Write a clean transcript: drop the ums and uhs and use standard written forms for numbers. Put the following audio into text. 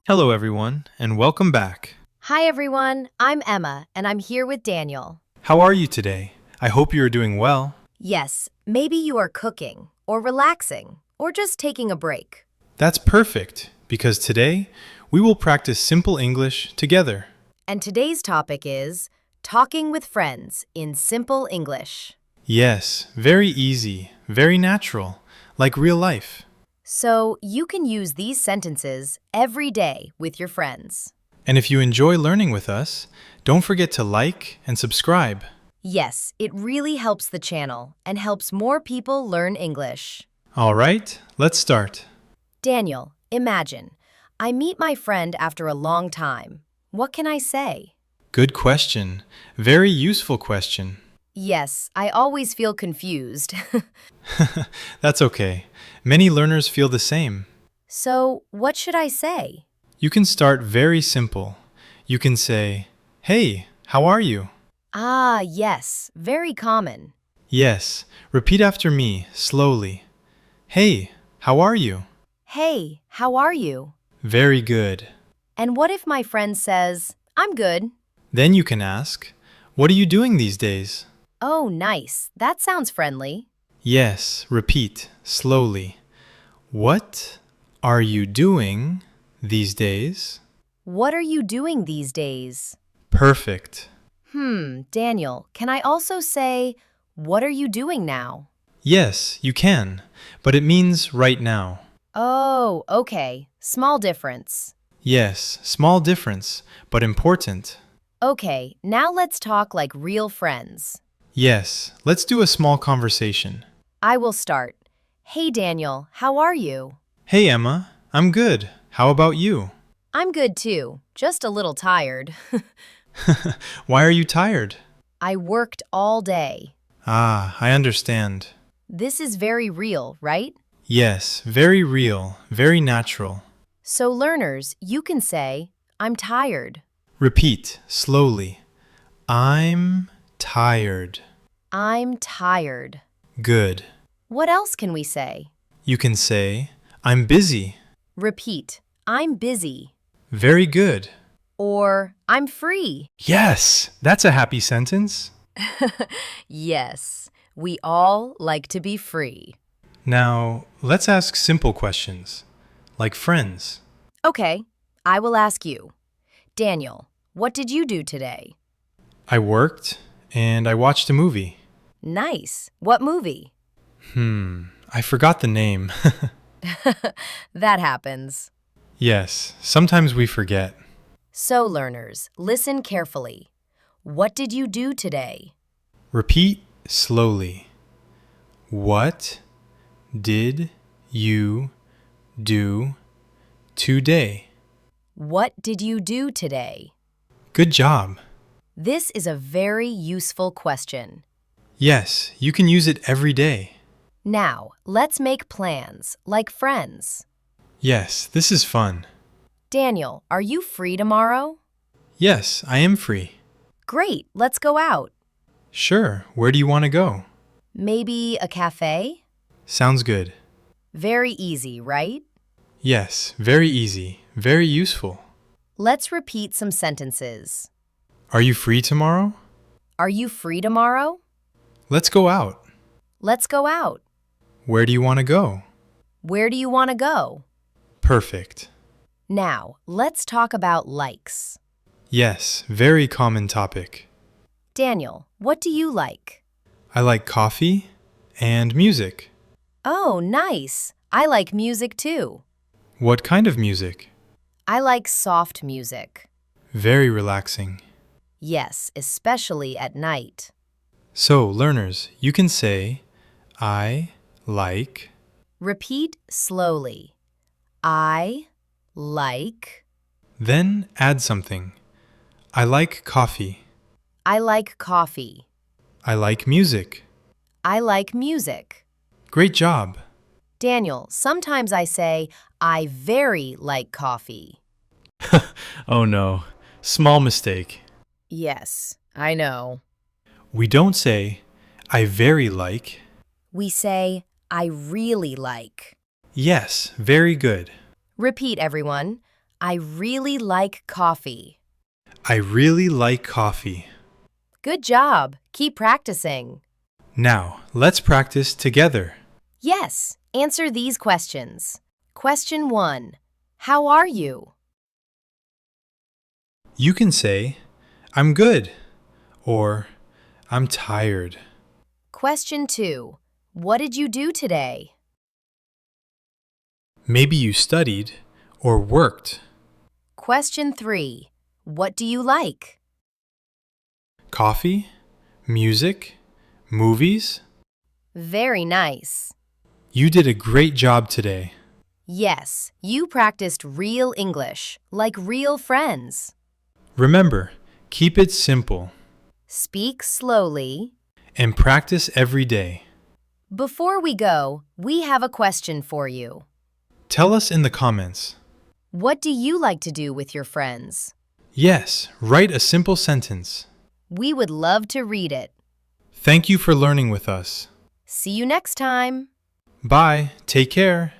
Hello, everyone, and welcome back. Hi everyone, I'm Emma and I'm here with Daniel. How are you today? I hope you are doing well. Yes, maybe you are cooking or relaxing or just taking a break. That's perfect, because today we will practice simple English together. And today's topic is talking with friends in simple English. Yes, very easy, very natural, like real life. So you can use these sentences every day with your friends. And if you enjoy learning with us, don't forget to like and subscribe. Yes, it really helps the channel and helps more people learn English. All right, let's start. Daniel, imagine, I meet my friend after a long time. What can I say? Good question. Very useful question. Yes, I always feel confused. That's okay. Many learners feel the same. So, what should I say? You can start very simple. You can say, "Hey, how are you?" Ah, yes, very common. Yes, repeat after me, slowly. "Hey, how are you?" Hey, how are you? Very good. And what if my friend says, I'm good? Then you can ask, "What are you doing these days?" Oh, nice. That sounds friendly. Yes, repeat, slowly. "What are you doing these days?" What are you doing these days? Perfect. Daniel, can I also say, what are you doing now? Yes, you can, but it means right now. Oh, okay. Small difference. Yes, small difference, but important. Okay, now let's talk like real friends. Yes, let's do a small conversation. I will start. Hey, Daniel, how are you? Hey Emma, I'm good. How about you? I'm good too, just a little tired. Why are you tired? I worked all day. Ah, I understand. This is very real, right? Yes, very real, very natural. So, learners, you can say, I'm tired. Repeat slowly. I'm tired. I'm tired. Good. What else can we say? You can say, I'm busy. Repeat, I'm busy. Very good. Or, I'm free. Yes, that's a happy sentence. Yes, we all like to be free. Now, let's ask simple questions, like friends. Okay, I will ask you. Daniel, what did you do today? I worked and I watched a movie. Nice. What movie? I forgot the name. That happens. Yes, sometimes we forget. So, learners, listen carefully. What did you do today? Repeat slowly. What did you do today? What did you do today? Good job. This is a very useful question. Yes, you can use it every day. Now, let's make plans, like friends. Yes, this is fun. Daniel, are you free tomorrow? Yes, I am free. Great, let's go out. Sure, where do you want to go? Maybe a cafe? Sounds good. Very easy, right? Yes, very easy, very useful. Let's repeat some sentences. Are you free tomorrow? Are you free tomorrow? Let's go out. Let's go out. Where do you want to go? Where do you want to go? Perfect. Now, let's talk about likes. Yes, very common topic. Daniel, what do you like? I like coffee and music. Oh, nice. I like music too. What kind of music? I like soft music. Very relaxing. Yes, especially at night. So, learners, you can say, I like. Repeat slowly. I like. Then add something. I like coffee. I like coffee. I like music. I like music. Great job. Daniel, sometimes I say, I very like coffee. Oh no, small mistake. Yes, I know. We don't say, I very like. We say, I really like. Yes, very good. Repeat, everyone. I really like coffee. I really like coffee. Good job. Keep practicing. Now, let's practice together. Yes, answer these questions. Question 1. How are you? You can say, I'm good, or I'm tired. Question 2. What did you do today? Maybe you studied or worked. Question 3. What do you like? Coffee, music, movies. Very nice. You did a great job today. Yes, you practiced real English, like real friends. Remember, keep it simple Speak slowly. and practice every day. Before we go, we have a question for you. Tell us in the comments. What do you like to do with your friends? Yes, write a simple sentence. We would love to read it. Thank you for learning with us. See you next time. Bye. Take care.